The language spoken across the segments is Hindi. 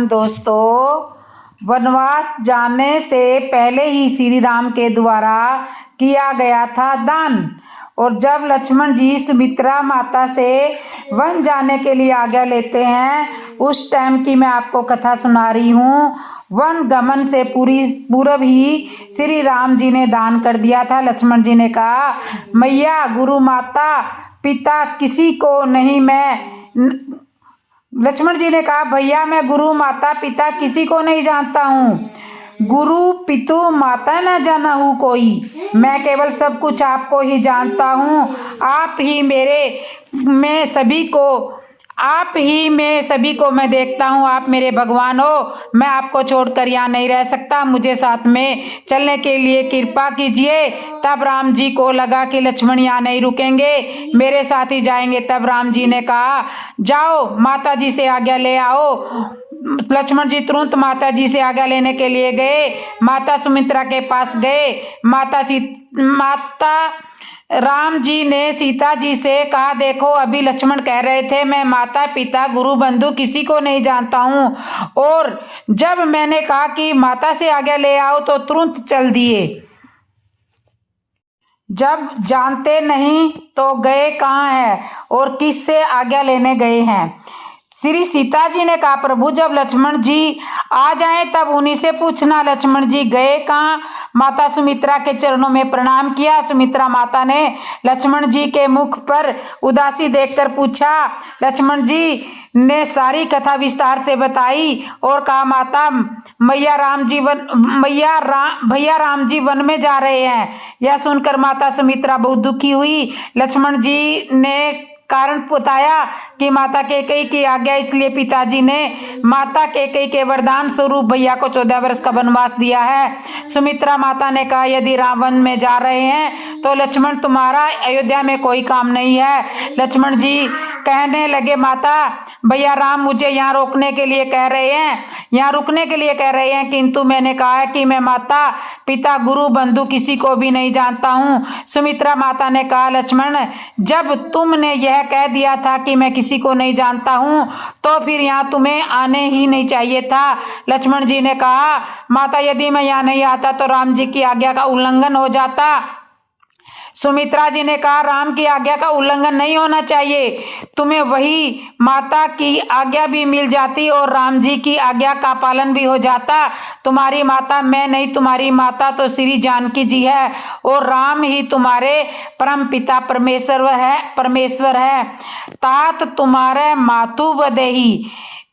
दोस्तों, वनवास जाने से पहले ही श्री राम के द्वारा किया गया था दान। और जब लक्ष्मण जी सुमित्रा माता से वन जाने के लिए आज्ञा लेते हैं, उस टाइम की मैं आपको कथा सुना रही हूँ। वन गमन से पूर्व ही श्री राम जी ने दान कर दिया था। लक्ष्मण जी ने कहा, मैया गुरु माता पिता किसी को नहीं, लक्ष्मण जी ने कहा, भैया मैं गुरु माता पिता किसी को नहीं जानता हूँ। गुरु पितु माता न जाना हूँ कोई, मैं केवल सब कुछ आपको ही जानता हूँ। आप ही में सभी को मैं देखता हूँ। आप मेरे भगवान हो, मैं आपको छोड़कर यहाँ नहीं रह सकता। मुझे साथ में चलने के लिए कृपा कीजिए। तब राम जी को लगा कि लक्ष्मण यहाँ नहीं रुकेंगे, मेरे साथ ही जाएंगे। तब राम जी ने कहा, जाओ माता जी से आज्ञा ले आओ। लक्ष्मण जी तुरंत माता जी से आज्ञा लेने के लिए गए। माता सुमित्रा के पास गए। माता राम जी ने सीता जी से कहा, देखो अभी लक्ष्मण कह रहे थे मैं माता पिता गुरु बंधु किसी को नहीं जानता हूँ, और जब मैंने कहा कि माता से आज्ञा ले आओ तो तुरंत चल दिए। जब जानते नहीं तो गए कहाँ हैं और किससे आज्ञा लेने गए हैं। श्री सीता जी ने कहा, प्रभु जब लक्ष्मण जी आ जाएं तब उन्हीं से पूछना लक्ष्मण जी गए कहाँ। माता सुमित्रा के चरणों में प्रणाम किया। सुमित्रा माता ने लक्ष्मण जी के मुख पर उदासी देखकर पूछा। लक्ष्मण जी ने सारी कथा विस्तार से बताई और कहा, माता भैया राम जी वन में जा रहे हैं। यह सुनकर माता सुमित्रा बहुत दुखी हुई। लक्ष्मण जी ने कारण बताया कि माता कैकेयी की आज्ञा, इसलिए पिताजी ने माता कैकेयी के वरदान स्वरूप भैया को 14 वर्ष का वनवास दिया है। सुमित्रा माता ने कहा, यदि राम वन में जा रहे हैं तो लक्ष्मण तुम्हारा अयोध्या में कोई काम नहीं है। लक्ष्मण जी कहने लगे, माता भैया राम मुझे यहाँ रुकने के लिए कह रहे हैं, किंतु मैंने कहा है कि मैं माता पिता गुरु बंधु किसी को भी नहीं जानता हूँ। सुमित्रा माता ने कहा, लक्ष्मण जब तुमने यह कह दिया था कि मैं किसी को नहीं जानता हूँ तो फिर यहाँ तुम्हें आने ही नहीं चाहिए था। लक्ष्मण जी ने कहा, माता यदि मैं यहाँ नहीं आता तो राम जी की आज्ञा का उल्लंघन हो जाता। सुमित्रा जी ने कहा, राम की आज्ञा का उल्लंघन नहीं होना चाहिए। तुम्हें वही माता की आज्ञा भी मिल जाती और राम जी की आज्ञा का पालन भी हो जाता। तुम्हारी माता मैं नहीं, तुम्हारी माता तो श्री जानकी जी है और राम ही तुम्हारे परम पिता परमेश्वर है। तात तुम्हारे मातु बदेही,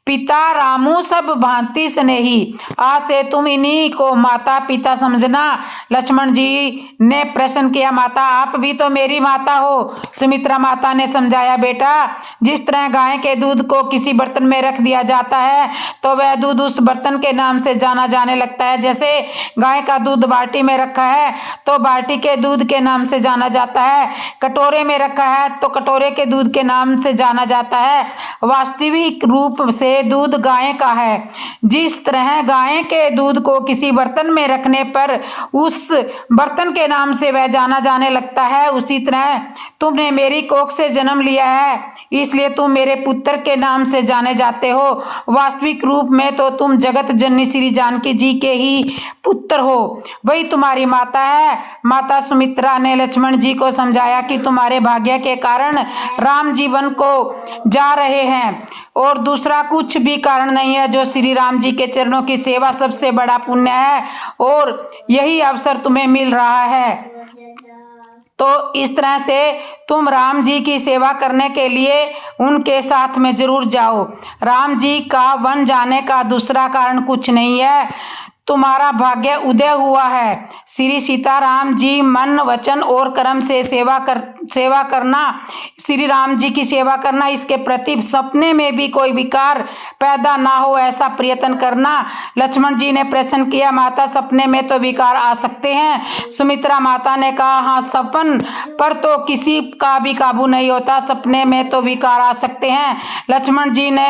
पिता रामू सब भांति स्नेही। आज से तुम इन्हीं को माता पिता समझना। लक्ष्मण जी ने प्रश्न किया, माता आप भी तो मेरी माता हो। सुमित्रा माता ने समझाया, बेटा जिस तरह गाय के दूध को किसी बर्तन में रख दिया जाता है तो वह दूध उस बर्तन के नाम से जाना जाने लगता है। जैसे गाय का दूध बाल्टी में रखा है तो बाल्टी के दूध के नाम से जाना जाता है, कटोरे में रखा है तो कटोरे के दूध के नाम से जाना जाता है। वास्तविक रूप से दूध गाय का है। जिस तरह गाय के दूध को किसी बर्तन में रखने पर उस बर्तन के नाम से वह जाना जाने लगता है, उसी तरह तुमने मेरी कोख से जन्म लिया है, इसलिए तुम मेरे पुत्र के नाम से जाने जाते हो। वास्तविक रूप में तो तुम जगत जननी श्री जानकी जी के ही पुत्र हो, वही तुम्हारी माता है। माता सुमित्रा ने लक्ष्मण जी को समझाया कि तुम्हारे भाग्य के कारण राम जीवन को जा रहे हैं और दूसरा कुछ भी कारण नहीं है। जो श्री राम जी के चरणों की सेवा सबसे बड़ा पुण्य है और यही अवसर तुम्हें मिल रहा है। तो इस तरह से तुम राम जी की सेवा करने के लिए उनके साथ में जरूर जाओ। राम जी का वन जाने का दूसरा कारण कुछ नहीं है, तुम्हारा भाग्य उदय हुआ है। श्री सीताराम जी मन वचन और कर्म से सेवा करना, श्री राम जी की सेवा करना, इसके प्रति सपने में भी कोई विकार पैदा ना हो ऐसा प्रयत्न करना। लक्ष्मण जी ने प्रश्न किया, माता सपने में तो विकार आ सकते हैं। सुमित्रा माता ने कहा, हाँ सपन पर तो किसी का भी काबू नहीं होता, सपने में तो विकार आ सकते हैं। लक्ष्मण जी ने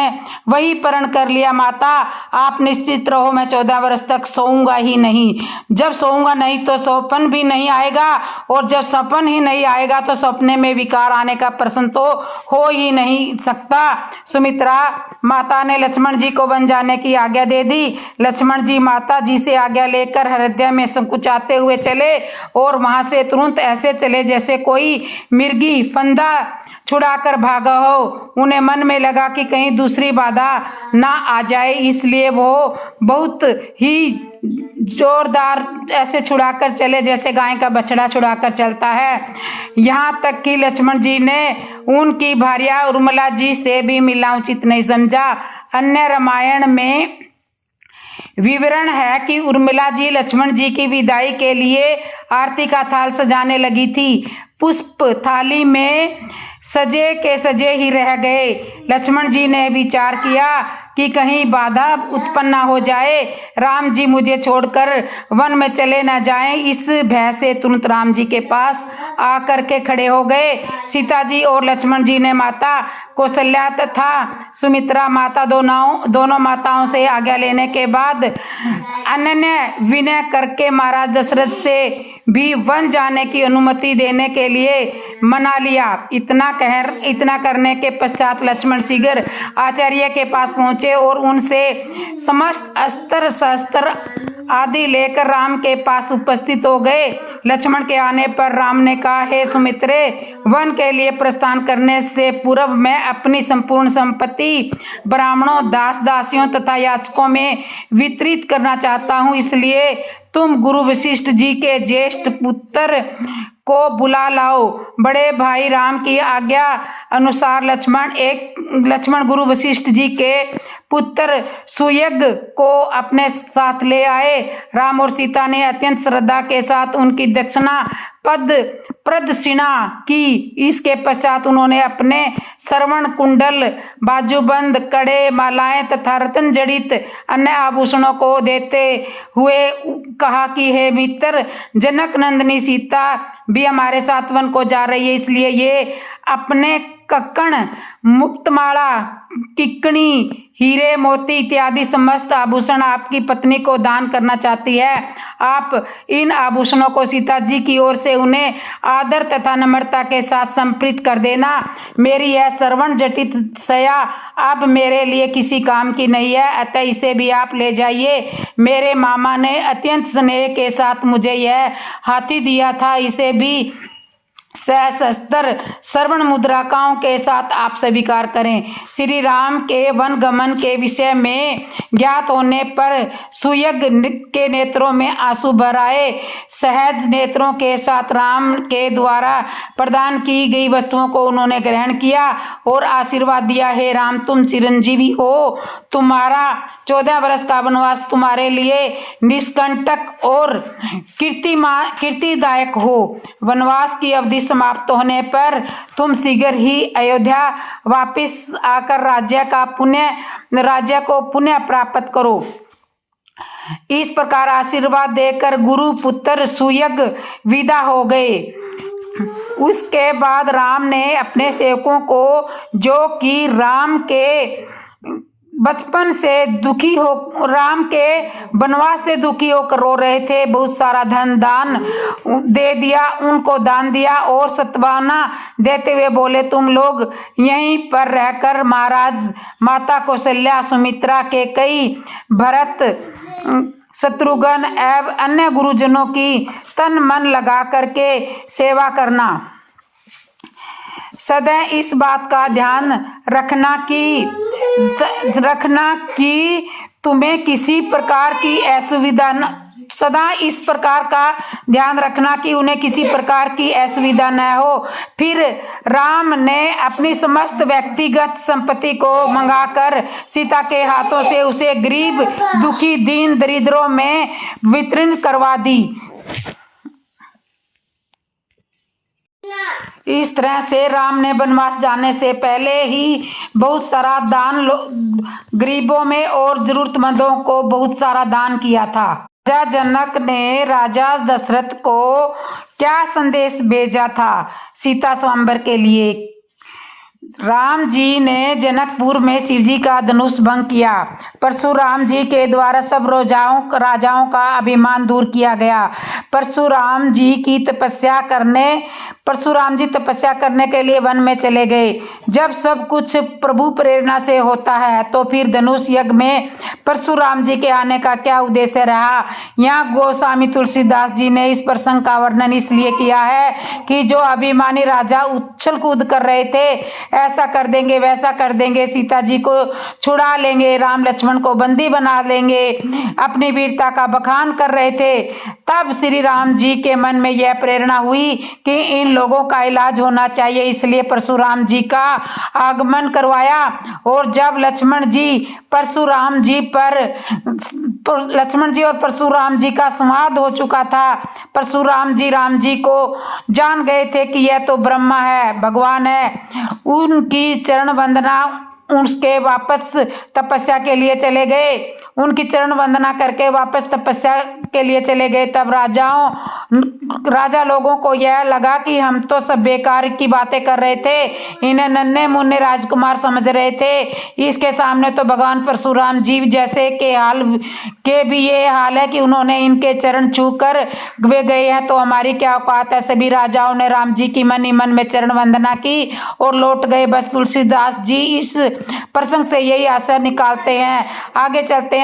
वही प्रण कर लिया, माता आप निश्चित रहो, मैं 14 वर्ष तक तक सोऊंगा ही नहीं। जब सोऊंगा नहीं तो स्वप्न भी नहीं आएगा, और जब स्वप्न ही नहीं आएगा तो सपने में विकार आने का प्रश्न तो हो ही नहीं सकता। सुमित्रा माता ने लक्ष्मण जी को वन जाने की आज्ञा दे दी। लक्ष्मण जी माता जी से आज्ञा लेकर अयोध्या में संकुचाते हुए चले, और वहां से तुरंत ऐसे चले जैसे कोई मिर्गी फंदा छुड़ाकर भागा हो। उन्हें मन में लगा कि कहीं दूसरी बाधा ना आ जाए, इसलिए वो बहुत ही जोरदार ऐसे छुड़ाकर चले जैसे गाय का बछड़ा छुड़ाकर चलता है। यहाँ तक कि लक्ष्मण जी ने उनकी भार्या उर्मिला जी से भी मिलना उचित नहीं समझा। अन्य रामायण में विवरण है कि उर्मिला जी लक्ष्मण जी की विदाई के लिए आरती का थाल सजाने लगी थी। पुष्प थाली में सजे के सजे ही रह गए। लक्ष्मण जी ने विचार किया कि कहीं बाधा उत्पन्न न हो जाए, राम जी मुझे छोड़कर वन में चले न जाएं। इस भय से तुरंत राम जी के पास आकर के खड़े हो गए। सीता जी और लक्ष्मण जी ने माता कौशल्या तथा सुमित्रा माता दोनों माताओं से आज्ञा लेने के बाद अनन्य विनय करके महाराज दशरथ से भी वन जाने की अनुमति देने के लिए मना लिया। इतना करने के पश्चात लक्ष्मण शीघ्र आचार्य के पास पहुंचे और उनसे समस्त अस्त्र शस्त्र आदि लेकर राम के पास उपस्थित हो गए। लक्ष्मण के आने पर राम ने कहा, हे सुमित्रे, वन के लिए प्रस्थान करने से पूर्व मैं अपनी संपूर्ण संपत्ति ब्राह्मणों, दास दासियों तथा याचकों में वितरित करना चाहता हूँ। इसलिए तुम गुरु वशिष्ठ जी के ज्येष्ठ पुत्र को बुला लाओ। बड़े भाई राम की आज्ञा अनुसार लक्ष्मण गुरु वशिष्ठ जी के पुत्र सुयज्ञ को अपने साथ ले आए। राम और सीता ने अत्यंत श्रद्धा के साथ उनकी दक्षिणा प्रदक्षिणा की। इसके पश्चात उन्होंने अपने श्रवण कुंडल, बाजूबंद, कड़े, मालाएं तथा रत्न जड़ित अन्य आभूषणों को देते हुए कहा कि हे मित्र, जनक नंदिनी सीता भी हमारे साथ वन को जा रही है, इसलिए ये अपने कक्कण, मुक्तमाला, किकणी, हीरे, मोती इत्यादि समस्त आभूषण आपकी पत्नी को दान करना चाहती है। आप इन आभूषणों को सीता जी की ओर से उन्हें आदर तथा नम्रता के साथ समर्पित कर देना। मेरी यह श्रवण जटित सया अब मेरे लिए किसी काम की नहीं है, अतः इसे भी आप ले जाइए। मेरे मामा ने अत्यंत स्नेह के साथ मुझे यह हाथी दिया था, इसे भी सहस्त्र श्रवण मुद्राकाओं के साथ आप स्वीकार करें। श्री राम के वन गमन के विषय में ज्ञात होने पर सुयज्ञ के नेत्रों में आंसू भर आए। सहज नेत्रों के साथ राम के द्वारा प्रदान की गई वस्तुओं को उन्होंने ग्रहण किया और आशीर्वाद दिया, हे राम, तुम चिरंजीवी हो। तुम्हारा 14 वर्ष का वनवास तुम्हारे लिए निष्कंटक और कीर्तिदायक हो। वनवास की अवधि समाप्त होने पर तुम शीघ्र ही अयोध्या वापस आकर राज्य को पुनः प्राप्त करो। इस प्रकार आशीर्वाद देकर गुरु पुत्र सुयज्ञ विदा हो गए। उसके बाद राम ने अपने सेवकों को, जो कि राम के बचपन से राम के वनवास से दुखी होकर रो रहे थे, बहुत सारा धन दान दे दिया, उनको दान दिया और सत्वाना देते हुए बोले, तुम लोग यहीं पर रहकर महाराज माता कौशल्या, सुमित्रा के कई भरत, शत्रुघ्न एवं अन्य गुरुजनों की तन मन लगा करके सेवा करना। सदैव इस बात का ध्यान रखना कि तुम्हें किसी प्रकार की असुविधा सदा इस प्रकार का ध्यान रखना कि उन्हें किसी प्रकार की असुविधा न हो। फिर राम ने अपनी समस्त व्यक्तिगत संपत्ति को मंगाकर सीता के हाथों से उसे गरीब, दुखी, दीन दरिद्रों में वितरण करवा दी। इस तरह से राम ने वनवास जाने से पहले ही बहुत सारा दान गरीबों में और जरूरतमंदों को बहुत सारा दान किया था। राजा जनक ने राजा दशरथ को क्या संदेश भेजा था सीता स्वयंवर के लिए? राम जी ने जनकपुर में शिव जी का धनुष भंग किया। परशुराम जी के द्वारा सब राजाओं का अभिमान दूर किया गया। परशुराम जी तपस्या करने के लिए वन में चले गए। जब सब कुछ प्रभु प्रेरणा से होता है तो फिर धनुष यज्ञ में परशुराम जी के आने का क्या उद्देश्य रहा। यहाँ गोस्वामी तुलसीदास जी ने इस प्रसंग का वर्णन इसलिए किया है कि जो अभिमानी राजा उछल कूद कर रहे थे, ऐसा कर देंगे वैसा कर देंगे, सीता जी को छुड़ा लेंगे, राम लक्ष्मण को बंदी बना लेंगे, अपनी वीरता का बखान कर रहे थे। तब श्री राम जी के मन में यह प्रेरणा हुई कि इन लोगों का इलाज होना चाहिए, इसलिए परशुराम जी का आगमन करवाया। और जब लक्ष्मण जी और परशुराम जी का संवाद हो चुका था, परशुराम जी राम जी को जान गए थे कि यह तो ब्रह्मा है, भगवान है। उनकी चरण वंदना उसके वापस तपस्या के लिए चले गए। उनकी चरण वंदना करके वापस तपस्या के लिए चले गए। तब राजा लोगों को यह लगा कि हम तो सब बेकार की बातें कर रहे थे, इन्हें नन्हे मुन्ने राजकुमार समझ रहे थे, इसके सामने तो भगवान परशुराम जी जैसे के भी ये हाल है कि उन्होंने इनके चरण छू कर वे गए हैं, तो हमारी क्या औकात है। सभी राजाओं ने राम जी की मन ही मन में चरण वंदना की और लौट गए। बस तुलसीदास जी इस प्रसंग से यही आशा निकालते हैं। आगे चलते हैं।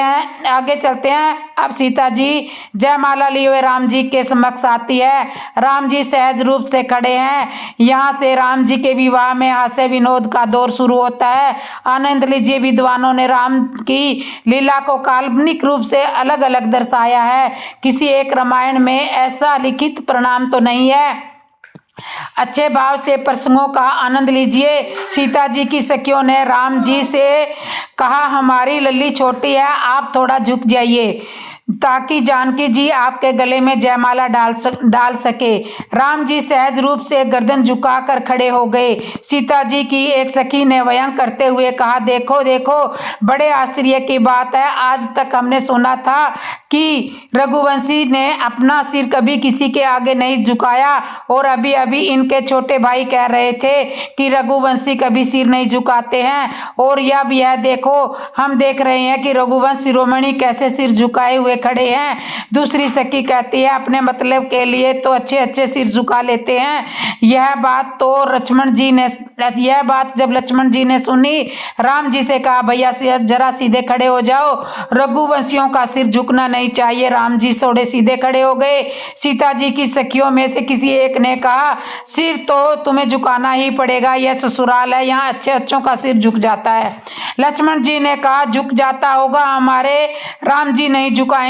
अब सीता जी जयमाला लिए हुए राम जी के समक्ष आती है। राम जी सहज रूप से खड़े हैं। यहाँ से राम जी के विवाह में हास्य विनोद का दौर शुरू होता है। आनंद लीजिए, विद्वानों ने राम की लीला को काल्पनिक रूप से अलग अलग दर्शाया है। किसी एक रामायण में ऐसा लिखित परिणाम तो नहीं है। अच्छे भाव से प्रसंगों का आनंद लीजिए। सीता जी की सखियों ने राम जी से कहा, हमारी लल्ली छोटी है, आप थोड़ा झुक जाइए ताकि जानकी जी आपके गले में जयमाला डाल सके। राम जी सहज रूप से गर्दन झुकाकर खड़े हो गए। सीता जी की एक सखी ने व्यंग करते हुए कहा, देखो देखो, बड़े आश्चर्य की बात है, आज तक हमने सुना था कि रघुवंशी ने अपना सिर कभी किसी के आगे नहीं झुकाया, और अभी अभी इनके छोटे भाई कह रहे थे कि रघुवंशी कभी सिर नहीं झुकाते हैं, और अब यह देखो, हम देख रहे हैं कि रघुवंश शिरोमणि कैसे सिर झुकाए हुए खड़े हैं। दूसरी सखी कहती है, अपने मतलब के लिए तो अच्छे अच्छे सिर झुका लेते हैं। यह बात जब लक्ष्मण जी ने सुनी, राम जी से कहा, भैया जरा सीधे खड़े हो जाओ, रघुवंशियों का सिर झुकना नहीं चाहिए। राम जी थोड़े सीधे खड़े हो गए। सीता जी की सखियों में से किसी एक ने कहा, सिर तो तुम्हें झुकाना ही पड़ेगा, यह ससुराल है, यहाँ अच्छे अच्छों का सिर झुक जाता है। लक्ष्मण जी ने कहा, झुक जाता होगा, हमारे राम जी नहीं झुकाएंगे,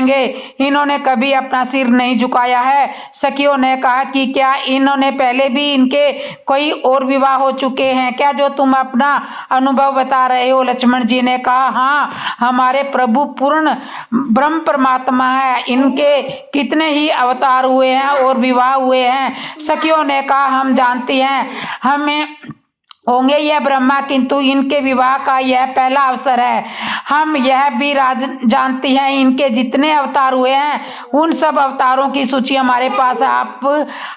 इन्होंने कभी अपना सिर नहीं झुकाया है। सखियों ने कहा कि क्या इन्होंने पहले भी इनके कोई और विवाह हो चुके हैं क्या, जो तुम अपना अनुभव बता रहे हो। लक्ष्मण जी ने कहा, हाँ, हमारे प्रभु पूर्ण ब्रह्म परमात्मा है, इनके कितने ही अवतार हुए हैं और विवाह हुए हैं। सखियों ने कहा, हम जानती हैं, हमें होंगे यह ब्रह्मा, किंतु इनके विवाह का यह पहला अवसर है। हम यह भी जानती हैं, इनके जितने अवतार हुए हैं उन सब अवतारों की सूची हमारे पास है।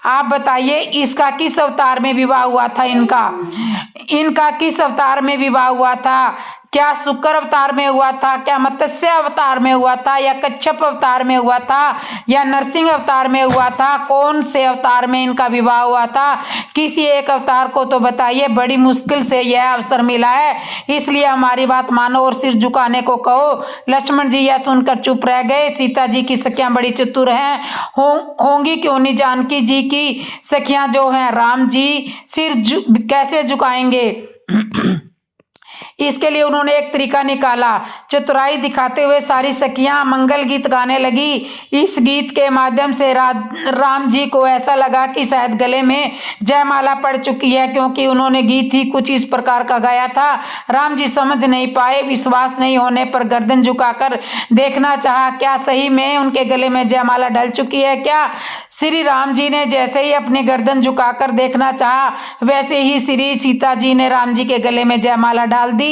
आप बताइए, इसका किस अवतार में विवाह हुआ था? इनका किस अवतार में विवाह हुआ था? क्या शुक्र अवतार में हुआ था, क्या मत्स्य अवतार में हुआ था, या कच्छप अवतार में हुआ था, या नरसिंह अवतार में हुआ था? कौन से अवतार में इनका विवाह हुआ था? किसी एक अवतार को तो बताइए। बड़ी मुश्किल से यह अवसर मिला है, इसलिए हमारी बात मानो और सिर झुकाने को कहो। लक्ष्मण जी यह सुनकर चुप रह गए। सीता जी की सखियां बड़ी चतुर हैं, होंगी क्यों नहीं। जानकी जी की सखियां जो हैं, राम जी सिर कैसे झुकाएंगे, इसके लिए उन्होंने एक तरीका निकाला। चतुराई दिखाते हुए सारी सखियां मंगल गीत गाने लगी। इस गीत के माध्यम से राम जी को ऐसा लगा कि शायद गले में जयमाला पड़ चुकी है, क्योंकि उन्होंने गीत ही कुछ इस प्रकार का गाया था। राम जी समझ नहीं पाए। विश्वास नहीं होने पर गर्दन झुकाकर देखना चाहा, क्या सही में उनके गले में जयमाला डल चुकी है क्या? श्री राम जी ने जैसे ही अपनी गर्दन झुकाकर देखना चाहा, वैसे ही श्री सीता जी ने राम जी के गले में जयमाला डाल दी।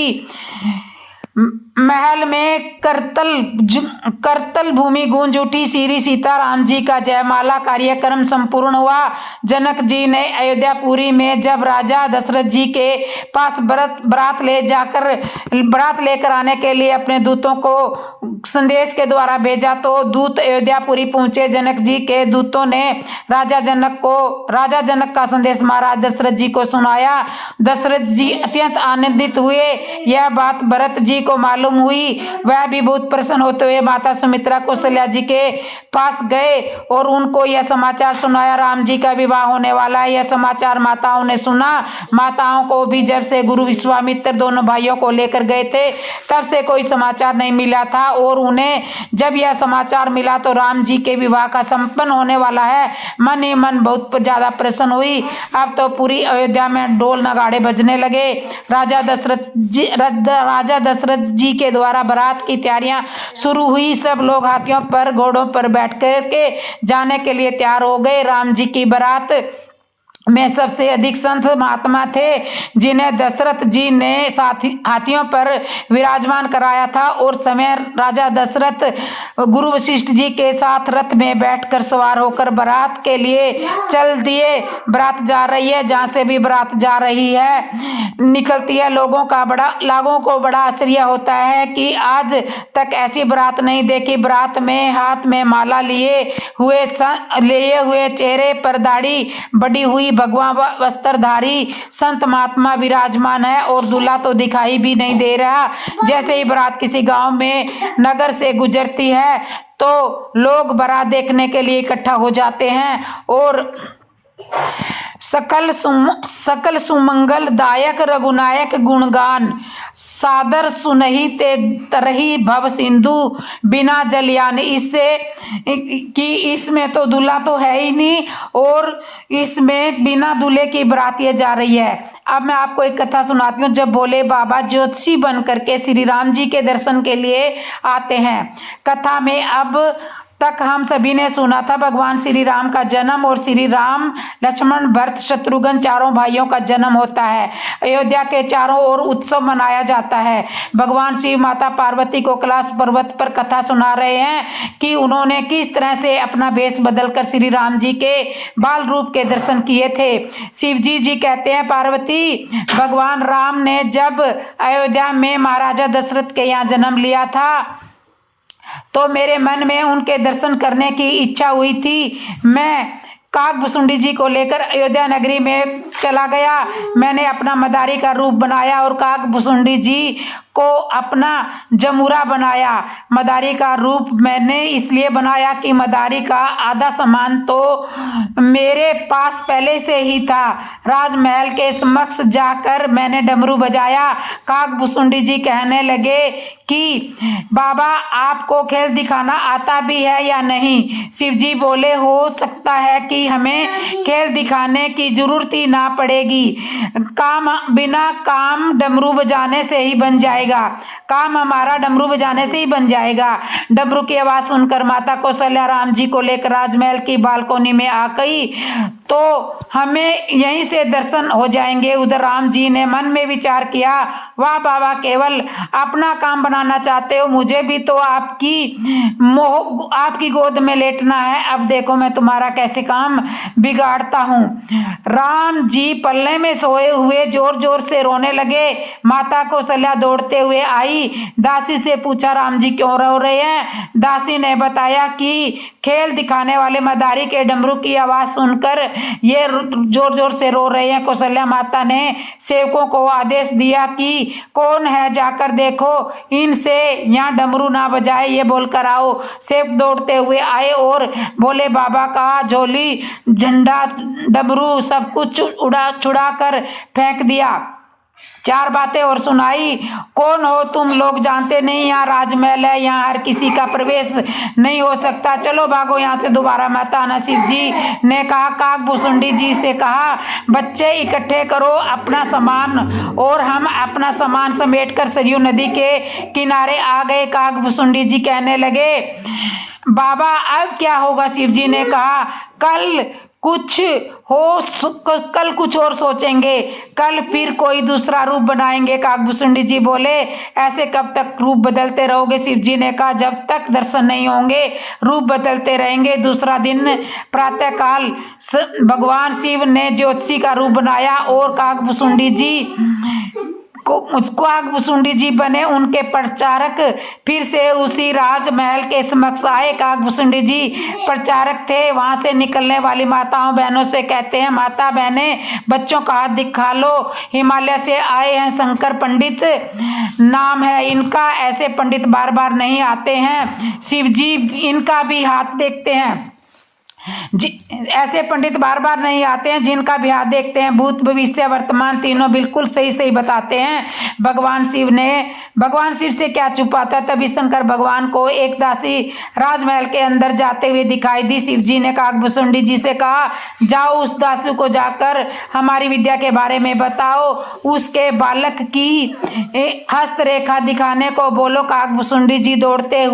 महल में करतल भूमि गूंज उठी। श्री सीताराम जी का जयमाला कार्यक्रम संपूर्ण हुआ। जनक जी ने अयोध्यापुरी में जब राजा दशरथ जी के पास बारात लेकर आने के लिए अपने दूतों को संदेश के द्वारा भेजा तो दूत अयोध्यापुरी पहुंचे। जनक जी के दूतों ने राजा जनक का संदेश महाराज दशरथ जी को सुनाया। दशरथ जी अत्यंत आनंदित हुए। यह बात भरत जी को मालूम हुई। वह भी बहुत प्रसन्न होते हुए माता सुमित्रा कौशल्या जी के पास गए और उनको यह समाचार सुनाया, राम जी का विवाह होने वाला है। यह समाचार माताओं ने सुना। माताओं को भी जब से गुरु विश्वामित्र दोनों भाइयों को लेकर गए थे तब से कोई समाचार नहीं मिला था और उन्हें जब यह समाचार मिला तो राम जी के विवाह का संपन्न होने वाला है, मन ही मन बहुत ज्यादा प्रसन्न हुई। अब तो पूरी अयोध्या में ढोल नगाड़े बजने लगे। राजा दशरथ जी के द्वारा बारात की तैयारियां शुरू हुई। सब लोग हाथियों पर घोड़ों पर बैठ करके जाने के लिए तैयार हो गए। राम जी की बारात में सबसे अधिक संत महात्मा थे जिन्हें दशरथ जी ने हाथियों पर विराजमान कराया था और समय राजा दशरथ गुरु वशिष्ठ जी के साथ रथ में बैठकर सवार होकर बारात के लिए चल दिए। बारात जा रही है, जहां से भी बारात जा रही है निकलती है। लोगों को बड़ा आश्चर्य होता है कि आज तक ऐसी बारात नहीं देखी। बारात में हाथ में माला लिए हुए चेहरे पर दाढ़ी बड़ी हुई भगवा वस्त्रधारी संत महात्मा विराजमान है और दूल्हा तो दिखाई भी नहीं दे रहा। जैसे ही बारात किसी गांव में नगर से गुजरती है तो लोग बारात देखने के लिए इकट्ठा हो जाते हैं और सकल सुमंगल दायक रघुनायक गुणगान सादर सुनहि ते तरही भव सिंधु बिना जलयान। इससे कि इसमें तो दूल्हा तो है ही नहीं और इसमें बिना दूल्हे की बारात ये जा रही है। अब मैं आपको एक कथा सुनाती हूँ। जब भोले बाबा ज्योतिषी बन करके श्री राम जी के दर्शन के लिए आते हैं। कथा में अब तक हम सभी ने सुना था भगवान श्री राम का जन्म और श्री राम लक्ष्मण भरत शत्रुघ्न चारों भाइयों का जन्म होता है। अयोध्या के चारों ओर उत्सव मनाया जाता है। भगवान शिव माता पार्वती को कैलाश पर्वत पर कथा सुना रहे हैं कि उन्होंने किस तरह से अपना वेश बदलकर श्री राम जी के बाल रूप के दर्शन किए थे। शिव जी कहते हैं, पार्वती, भगवान राम ने जब अयोध्या में महाराजा दशरथ के यहाँ जन्म लिया था तो मेरे मन में उनके दर्शन करने की इच्छा हुई थी। मैं काकभुसुंडी जी को लेकर अयोध्या नगरी में चला गया। मैंने अपना मदारी का रूप बनाया और काकभुसुंडी जी को अपना जमुरा बनाया। मदारी का रूप मैंने इसलिए बनाया कि मदारी का आधा सामान तो मेरे पास पहले से ही था। राजमहल के समक्ष जाकर मैंने डमरू बजाया। काकभुसुंडी जी कहने लगे कि बाबा, आपको खेल दिखाना आता भी है या नहीं? शिव जी बोले, हो सकता है कि हमें खेल दिखाने की जरूरत ही ना पड़ेगी। बिना काम डमरू बजाने से ही बन जाएगा। काम हमारा डमरू बजाने से ही बन जाएगा। डमरू की आवाज सुनकर माता कौशल्या राम जी को लेकर राजमहल की बालकोनी में आ गई तो हमें यहीं से दर्शन हो जाएंगे। उधर राम जी ने मन में विचार किया, वाह बाबा, केवल अपना काम बनाना चाहते हो, मुझे भी तो आपकी गोद में लेटना है। अब देखो मैं तुम्हारा कैसे काम बिगाड़ता हूँ। राम जी पल्ले में सोए हुए जोर जोर से रोने लगे। माता कौशल्या दौड़ते हुए आई। दासी से पूछा, राम जी क्यों रो रहे हैं? दासी ने बताया कि खेल दिखाने वाले मदारी के डमरू की आवाज सुनकर ये जोर जोर से रो रहे हैं। कौशल्या माता ने सेवकों को आदेश दिया कि कौन है जाकर देखो, इनसे यहाँ डमरू ना बजाए, ये बोलकर आओ। सेवक दौड़ते हुए आए और भोले बाबा का झोली, झंडा, डमरू सब कुछ छुड़ा कर फेंक दिया। चार बातें और सुनाई। कौन हो तुम लोग? जानते नहीं, यहाँ राजमहल है, यहाँ हर किसी का प्रवेश नहीं हो सकता, चलो भागो यहाँ से, दोबारा मत आना। शिव जी ने कहा, काकभुसुंडी जी से कहा, बच्चे इकट्ठे करो अपना सामान, और हम अपना सामान समेटकर सरयू नदी के किनारे आ गए। काकभुसुंडी जी कहने लगे, बाबा अब क्या होगा? शिव जी ने कहा, कल कुछ हो कल कुछ और सोचेंगे, कल फिर कोई दूसरा रूप बनाएंगे। काकभूसुंडी जी बोले ऐसे कब तक रूप बदलते रहोगे? शिव जी ने कहा जब तक दर्शन नहीं होंगे रूप बदलते रहेंगे। दूसरा दिन प्रातःकाल भगवान शिव ने ज्योतिषी का रूप बनाया और काकभूसुंडी जी काकभूसुंडी जी बने उनके प्रचारक। फिर से उसी राजमहल के समक्ष आए। काकभूसुंडी जी प्रचारक थे। वहां से निकलने वाली माताओं बहनों से कहते हैं, माता बहने बच्चों का हाथ दिखा लो, हिमालय से आए हैं, शंकर पंडित नाम है इनका। ऐसे पंडित बार बार नहीं आते हैं, शिव जी इनका भी हाथ देखते हैं। ऐसे पंडित बार बार नहीं आते हैं जिनका भी हाथ देखते हैं, भूत भविष्य वर्तमान तीनों बिल्कुल सही सही बताते हैं। भगवान शिव से क्या छुपा था? तभी शंकर भगवान को एक दासी राजमहल के अंदर जाते हुए दिखाई दी। शिव जी ने काकभूसुंडी जी से कहा, जाओ उस दासी को जाकर हमारी विद्या के बारे में बताओ, उसके बालक की हस्तरेखा दिखाने को बोलो। काकभूसुंडी जी दौड़ते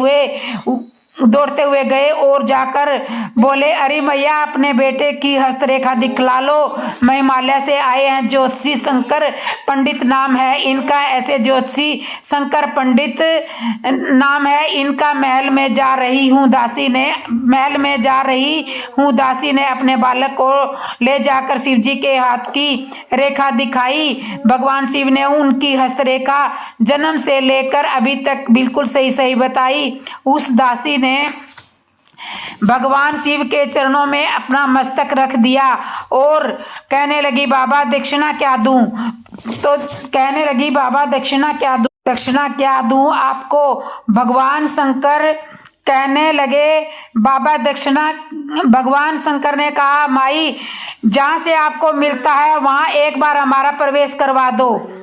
हुए गए और जाकर बोले, अरे मैया अपने बेटे की हस्तरेखा दिखला लो, मैं हिमालय से आए हैं, ज्योतिषी शंकर पंडित नाम है इनका। ऐसे ज्योतिषी शंकर पंडित नाम है इनका। महल में जा रही हूँ दासी ने अपने बालक को ले जाकर शिव जी के हाथ की रेखा दिखाई। भगवान शिव ने उनकी हस्तरेखा जन्म से लेकर अभी तक बिल्कुल सही सही बताई। उस दासी ने भगवान शिव के चरणों में अपना मस्तक रख दिया और कहने लगी, बाबा दक्षिणा क्या दूं? तो कहने लगी, बाबा दक्षिणा क्या दूं आपको? भगवान शंकर कहने लगे, बाबा दक्षिणा। भगवान शंकर ने कहा, माई जहां से आपको मिलता है वहां एक बार हमारा प्रवेश करवा दो।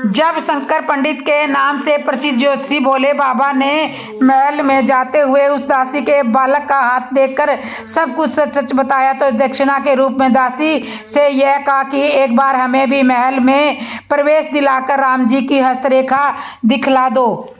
जब शंकर पंडित के नाम से प्रसिद्ध ज्योतिषी भोले बाबा ने महल में जाते हुए उस दासी के बालक का हाथ देखकर सब कुछ सच सच बताया, तो दक्षिणा के रूप में दासी से यह कहा कि एक बार हमें भी महल में प्रवेश दिलाकर राम जी की हस्तरेखा दिखला दो।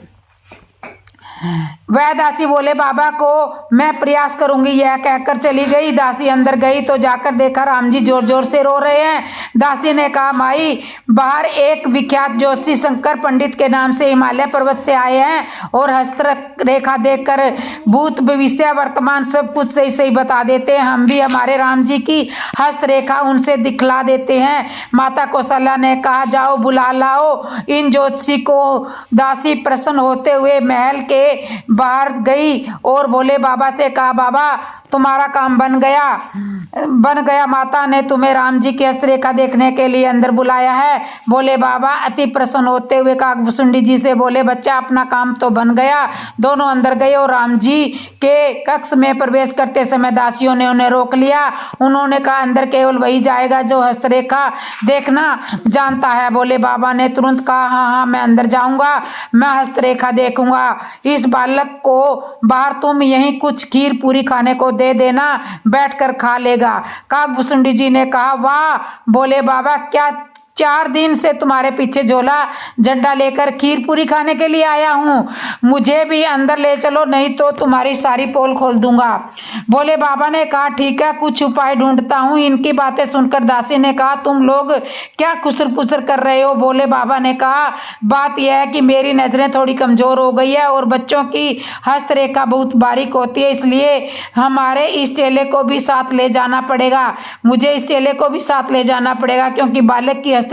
वह दासी बोले, बाबा को मैं प्रयास करूंगी। यह कहकर चली गई। दासी अंदर गई तो जाकर देखा राम जी जोर जोर से रो रहे हैं। दासी ने कहा, माई बाहर एक विख्यात ज्योतिषी शंकर पंडित के नाम से हिमालय पर्वत से आए हैं और हस्तरेखा देखकर भूत भविष्य वर्तमान सब कुछ सही सही बता देते हैं। हम भी हमारे राम जी की हस्तरेखा उनसे दिखला देते हैं। माता कौशल्या ने कहा, जाओ बुला लाओ इन ज्योतिषी को। दासी प्रसन्न होते हुए महल के बाहर गई और भोले बाबा से कहा, बाबा तुम्हारा काम बन गया। माता ने तुम्हें राम जी की हस्तरेखा देखने के लिए अंदर बुलाया है। भोले बाबा अति प्रसन्न होते हुए काकभूसुंडी जी से बोले, बच्चा अपना काम तो बन गया। दोनों अंदर गए और राम जी के कक्ष में प्रवेश करते समय दासियों ने उन्हें रोक लिया। उन्होंने कहा, अंदर केवल वही जाएगा जो हस्तरेखा देखना जानता है। भोले बाबा ने तुरंत कहा, हाँ मैं अंदर जाऊंगा, मैं हस्तरेखा देखूंगा। इस बालक को बाहर तुम यहीं कुछ खीर पूरी खाने को दे देना, बैठकर खा लेगा। काकभूसुंडी जी ने कहा, वाह भोले बाबा, क्या 4 दिन से तुम्हारे पीछे झोला झंडा लेकर खीर पूरी खाने के लिए आया हूँ, मुझे भी अंदर ले चलो, नहीं तो तुम्हारी सारी पोल खोल दूंगा। भोले बाबा ने कहा, ठीक है कुछ उपाय ढूंढता हूँ। इनकी बातें सुनकर दासी ने कहा, तुम लोग क्या खुसर पुसर कर रहे हो? भोले बाबा ने कहा, बात यह है कि मेरी नजरें थोड़ी कमजोर हो गई है और बच्चों की हस्तरेखा बहुत बारीक होती है, इसलिए हमारे इस चेले को भी साथ ले जाना पड़ेगा। मुझे इस चेले को भी साथ ले जाना पड़ेगा क्योंकि बालक की हस्तरेखा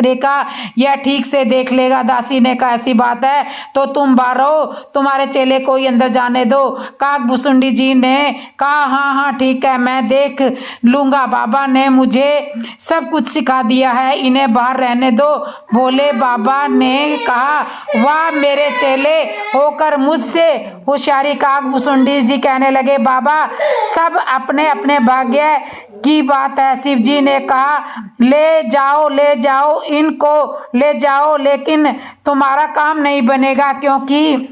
यह ठीक से देख लेगा। दासी ने कहा, ऐसी बात है तो तुम बाहर रहो, तुम्हारे चेले को ही अंदर जाने दो। काकभूसुंडी जी ने कहा, हाँ ठीक है, मैं देख लूंगा, बाबा ने मुझे सब कुछ सिखा दिया है, इन्हें बाहर रहने दो। भोले बाबा ने कहा, वाह मेरे चेले होकर मुझसे होशियारी। काकभूसुंडी जी कहने लगे, बाबा सब अपने अपने भाग्य की बात है। शिव जी ने कहा, ले जाओ इनको ले जाओ, लेकिन तुम्हारा काम नहीं बनेगा क्योंकि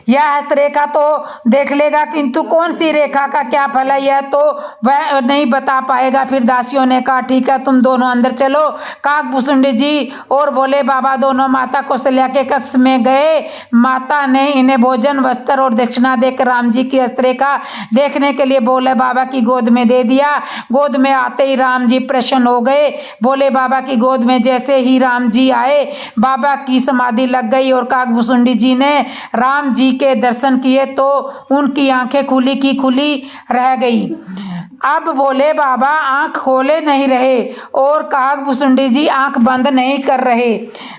यह हस्तरेखा तो देख लेगा, किंतु कौन सी रेखा का क्या फल है यह तो वह नहीं बता पाएगा। फिर दासियों ने कहा ठीक है, तुम दोनों अंदर चलो। काकभूषुंडी जी और भोले बाबा दोनों माता कौशल्या के कक्ष में गए। माता ने इन्हें भोजन, वस्त्र और दक्षिणा देकर राम जी की हस्तरेखा देखने के लिए भोले बाबा की गोद में दे दिया। गोद में आते ही राम जी प्रसन्न हो गए। भोले बाबा की गोद में जैसे ही राम जी आए, बाबा की समाधि लग गई और काकभूषुंडी जी ने राम जी के दर्शन किए तो उनकी आंखें खुली की खुली रह गई। अब भोले बाबा आंख खोले नहीं रहे और काकभूषुंडी जी आंख बंद नहीं कर रहे।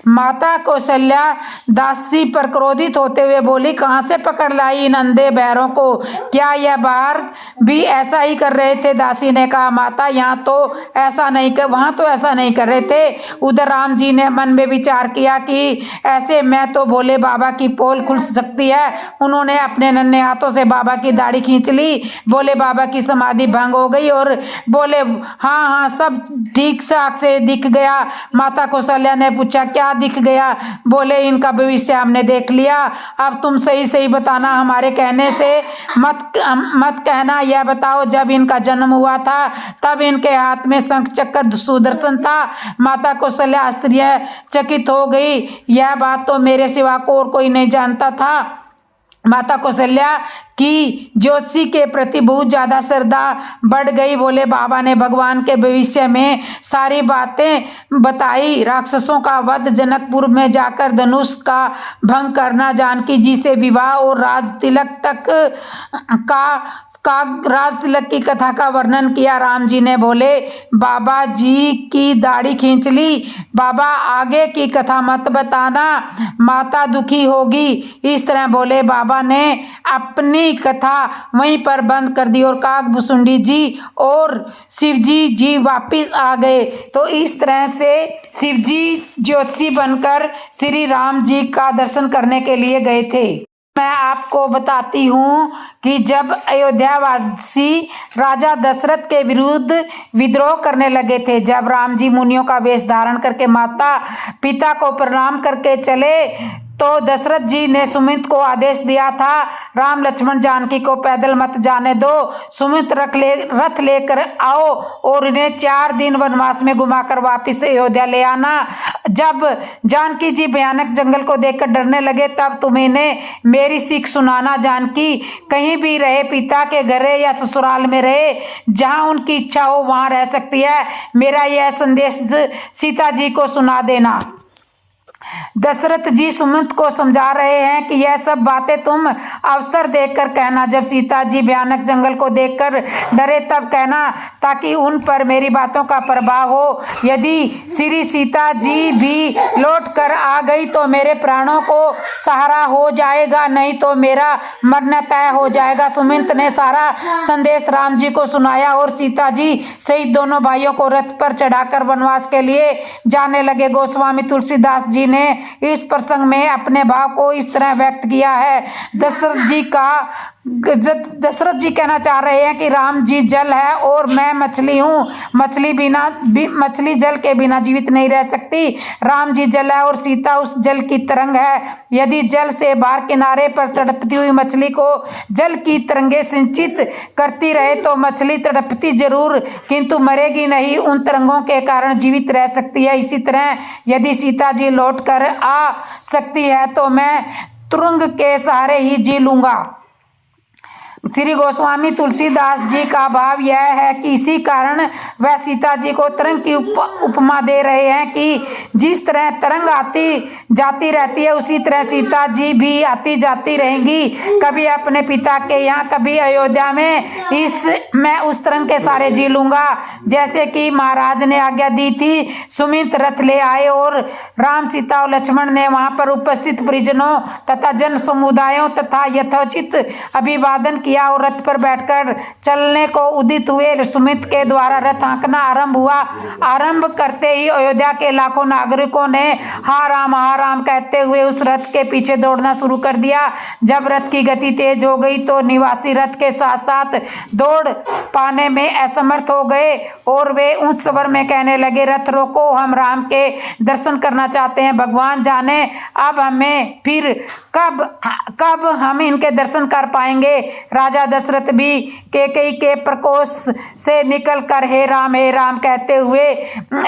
माता कौशल्या दासी पर क्रोधित होते हुए बोली, कहां से पकड़ लाई इन अंधे बहरों को? क्या यह बाहर भी ऐसा ही कर रहे थे? दासी ने कहा, माता यहाँ तो ऐसा नहीं कर, वहां तो ऐसा नहीं कर रहे थे। उधर राम जी ने मन में विचार किया कि ऐसे में तो भोले बाबा की पोल खुल सकती है। उन्होंने अपने नन्हे हाथों से बाबा की दाढ़ी खींच ली। भोले बाबा की समाधि भंग हो गई और बोले, हाँ हाँ सब ठीक साख से दिख गया। माता कौशल्या ने पूछा, क्या दिख गया? बोले, इनका भविष्य हमने देख लिया। अब तुम सही सही बताना, हमारे कहने से मत कहना। यह बताओ, जब इनका जन्म हुआ था तब इनके हाथ में शंख चक्र सुदर्शन था। माता कौशल्या आश्चर्यचकित हो गई। यह बात तो मेरे सिवा को और कोई नहीं जानता था। माता कौशल्या की ज्योतिषी के प्रति बहुत ज्यादा श्रद्धा बढ़ गई। भोले बाबा ने भगवान के भविष्य में सारी बातें बताई। राक्षसों का वध, जनकपुर में जाकर धनुष का भंग करना, जानकी जी से विवाह और राज तिलक की कथा का वर्णन किया। राम जी ने भोले बाबा जी की दाढ़ी खींच ली। बाबा, आगे की कथा मत बताना, माता दुखी होगी। इस तरह भोले बाबा ने अपनी कथा वहीं पर बंद कर दी और काकभूषुंडी जी और शिवजी जी वापिस आ गए। तो इस तरह से शिवजी ज्योतिषी बनकर श्री राम जी का दर्शन करने के लिए गए थे। मैं आपको बताती हूँ कि जब अयोध्यावासी राजा दशरथ के विरुद्ध विद्रोह करने लगे थे, जब राम जी मुनियों का वेश धारण करके माता पिता को प्रणाम करके चले, तो दशरथ जी ने सुमित को आदेश दिया था, राम लक्ष्मण जानकी को पैदल मत जाने दो, सुमित रथ लेकर आओ और इन्हें 4 दिन वनवास में घुमाकर वापिस अयोध्या ले आना। जब जानकी जी भयानक जंगल को देखकर डरने लगे, तब तुम इन्हें मेरी सीख सुनाना। जानकी कहीं भी रहे, पिता के घर या ससुराल में रहे, जहां उनकी इच्छा हो वहां रह सकती है। मेरा यह संदेश सीता जी को सुना देना। दशरथ जी सुमित को समझा रहे हैं कि यह सब बातें तुम अवसर देखकर कहना। जब सीता जी भयानक जंगल को देखकर डरे तब कहना, ताकि उन पर मेरी बातों का प्रभाव हो। यदि श्री सीता जी भी लौट कर आ गई तो मेरे प्राणों को सहारा हो जाएगा, नहीं तो मेरा मरना तय हो जाएगा। सुमित ने सारा संदेश राम जी को सुनाया और सीता जी सहित दोनों भाइयों को रथ पर चढ़ाकर वनवास के लिए जाने लगे। गोस्वामी तुलसीदास जी ने इस प्रसंग में अपने भाव को इस तरह व्यक्त किया है। दशरथ जी कहना चाह रहे हैं कि राम जी जल है और मैं मछली हूँ। मछली जल के बिना जीवित नहीं रह सकती। राम जी जल है और सीता उस जल की तरंग है। यदि जल से बाहर किनारे पर तड़पती हुई मछली को जल की तरंगे सिंचित करती रहे तो मछली तड़पती जरूर, किंतु मरेगी नहीं, उन तरंगों के कारण जीवित रह सकती है। इसी तरह यदि सीता जी लौट कर आ सकती है तो मैं तुरंग के सहारे ही जी लूंगा। श्री गोस्वामी तुलसीदास जी का भाव यह है कि इसी कारण वह सीता जी को तरंग की उपमा दे रहे हैं कि जिस तरह तरंग आती जाती रहती है, उसी तरह सीता जी भी आती जाती रहेंगी, कभी अपने पिता के यहाँ, कभी अयोध्या में। मैं उस तरंग के सारे जी लूंगा। जैसे कि महाराज ने आज्ञा दी थी, सुमित रथ ले आए और राम, सीता और लक्ष्मण ने वहां पर उपस्थित परिजनों तथा जन समुदायों तथा यथोचित अभिवादन किया और रथ पर बैठकर चलने को उदित हुए। सुमित के द्वारा रथ हाँकना आरंभ हुआ। आरंभ करते ही अयोध्या के लाखों नागरिकों ने हा राम कहते हुए उस रथ के पीछे दौड़ना शुरू कर दिया। जब रथ की गति तेज हो गई तो निवासी रथ के साथ साथ दौड़ पाने में असमर्थ हो गए और वे ऊंच स्वर में कहने लगे, रथ रोको, हम राम के दर्शन करना चाहते हैं। भगवान जाने अब हमें फिर कब हम इनके दर्शन कर पाएंगे। राजा दशरथ भी कैकेयी के प्रकोष्ठ से निकल कर हे राम कहते हुए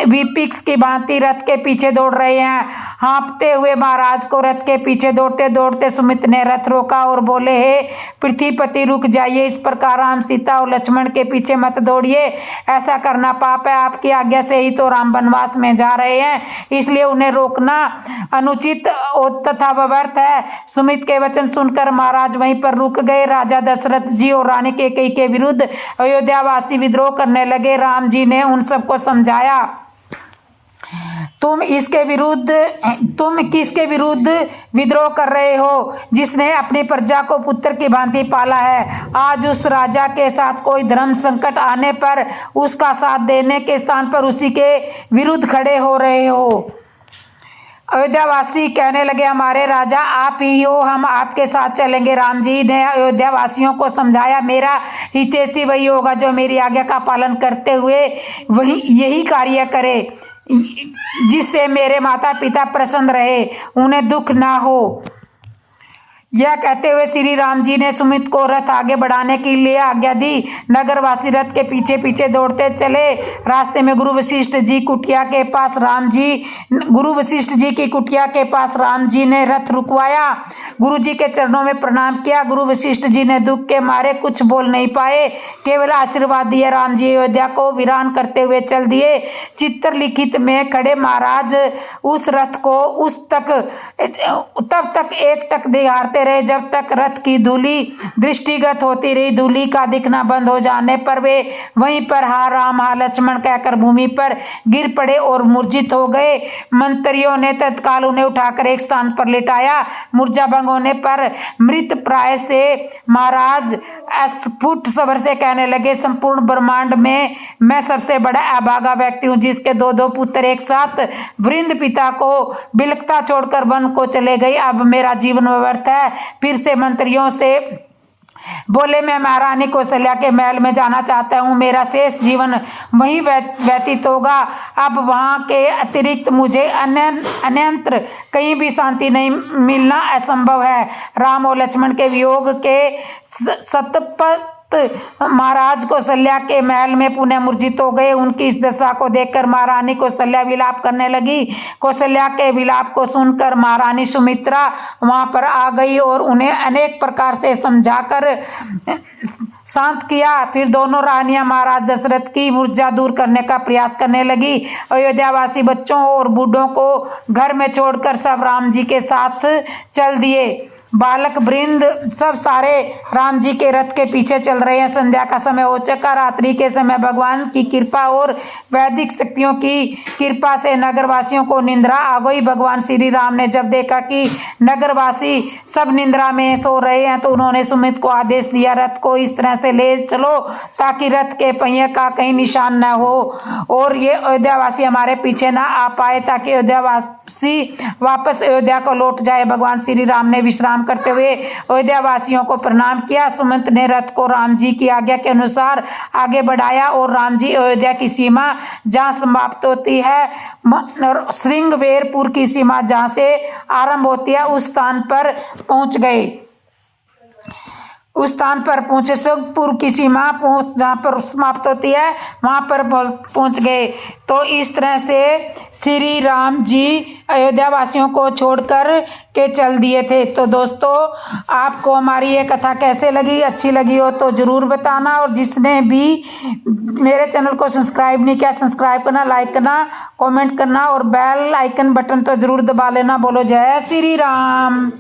विपिक्ष की भांति रथ के पीछे दौड़ रहे हैं। हाँफते हुए महाराज को रथ के पीछे दौड़ते दौड़ते सुमित ने रथ रोका और बोले, हे पृथ्वीपति रुक जाइए, इस प्रकार राम, सीता और लक्ष्मण के पीछे मत दौड़िए, ऐसा करना पाप है। आपकी आज्ञा से ही तो राम वनवास में जा रहे हैं, इसलिए उन्हें रोकना अनुचित तथा व्यर्थ है। सुमित के वचन सुनकर महाराज वहीं पर रुक गए। राजा दशरथ जी और रानी कैकेयी के विरुद्ध अयोध्यावासी विद्रोह करने लगे। राम जी ने उन सबको समझाया, तुम किसके विरुद्ध विद्रोह कर रहे हो, जिसने अपनी प्रजा को पुत्र की भांति पाला है। आज उस राजा के साथ कोई धर्म संकट आने पर उसका साथ देने के स्थान पर उसी के विरुद्ध खड़े हो रहे हो। अयोध्यावासी कहने लगे, हमारे राजा आप ही हो, हम आपके साथ चलेंगे। राम जी ने अयोध्यावासियों को समझाया, मेरा हितैषी वही होगा जो मेरी आज्ञा का पालन करते हुए यही कार्य करे, जिससे मेरे माता पिता प्रसन्न रहे, उन्हें दुख ना हो। यह कहते हुए श्री राम जी ने सुमित को रथ आगे बढ़ाने के लिए आज्ञा दी। नगरवासी रथ के पीछे पीछे दौड़ते चले। रास्ते में गुरु वशिष्ठ जी की कुटिया के पास राम जी ने रथ रुकवाया। गुरु जी के चरणों में प्रणाम किया। गुरु वशिष्ठ जी ने दुख के मारे कुछ बोल नहीं पाए, केवल आशीर्वाद दिए। राम जी अयोध्या को वीरान करते हुए चल दिए। चित्रलिखित में खड़े महाराज उस रथ को तब तक एक टक दिहारते रहे जब तक रथ की धूली दृष्टिगत होती रही। धूली का दिखना बंद हो जाने पर वे वहीं पर हा राम हा लक्ष्मण कहकर भूमि पर गिर पड़े और मूर्छित हो गए। मंत्रियों ने तत्काल उन्हें उठाकर एक स्थान पर लिटाया। मूर्छा भंग होने पर मृत प्राय से महाराज स्फुट स्वर से कहने लगे, संपूर्ण ब्रह्मांड में मैं सबसे बड़ा अभागा व्यक्ति हूँ, जिसके दो पुत्र एक साथ वृंद पिता को बिलखता छोड़कर वन को चले गए। अब मेरा जीवन व्यर्थ है। फिर से मंत्रियों से बोले, मैं महारानी कौशल्या के महल में जाना चाहता हूँ, मेरा शेष जीवन वहीं व्यतीत होगा। अब वहाँ के अतिरिक्त मुझे अन्यत्र कहीं भी शांति नहीं मिलना असंभव है। राम और लक्ष्मण के वियोग के सतपथ महाराज कौशल्या के महल में पुनः मूर्छित हो गए। उनकी इस दशा को देखकर महारानी कौशल्या विलाप करने लगी। कौशल्या के विलाप को सुनकर महारानी सुमित्रा वहां पर आ गई और उन्हें अनेक प्रकार से समझाकर शांत किया। फिर दोनों रानियां महाराज दशरथ की मूर्छा दूर करने का प्रयास करने लगी। अयोध्यावासी बच्चों और बूढ़ों को घर में छोड़कर सब राम जी के साथ चल दिए। बालक वृंद सब सारे राम जी के रथ के पीछे चल रहे हैं। संध्या का समय हो चुका। रात्रि के समय भगवान की कृपा और वैदिक शक्तियों की कृपा से नगरवासियों को निंद्रा आ गई। भगवान श्री राम ने जब देखा कि नगरवासी सब निंद्रा में सो रहे हैं तो उन्होंने सुमित को आदेश दिया, रथ को इस तरह से ले चलो ताकि रथ के पहिए का कहीं निशान न हो और ये अयोध्यावासी हमारे पीछे ना आ पाए, ताकि अयोध्यावासी वापस अयोध्या को लौट जाए। भगवान श्री राम ने विश्राम करते हुए अयोध्यावासियों को प्रणाम किया। सुमित ने रथ को राम जी की आज्ञा के अनुसार आगे बढ़ाया और राम जी अयोध्या की सीमा जहां समाप्त होती है और श्रृंगवेरपुर की सीमा जहां से आरंभ होती है उस स्थान पर पहुंच गए। उस स्थान पर पहुंचे, सुखपुर की सीमा जहाँ पर समाप्त होती है वहाँ पर पहुंच गए। तो इस तरह से श्री राम जी अयोध्या वासियों को छोड़कर के चल दिए थे। तो दोस्तों, आपको हमारी ये कथा कैसे लगी? अच्छी लगी हो तो ज़रूर बताना, और जिसने भी मेरे चैनल को सब्सक्राइब नहीं किया, सब्सक्राइब करना, लाइक करना, कमेंट करना और बेल आइकन बटन तो ज़रूर दबा लेना। बोलो जय श्री राम।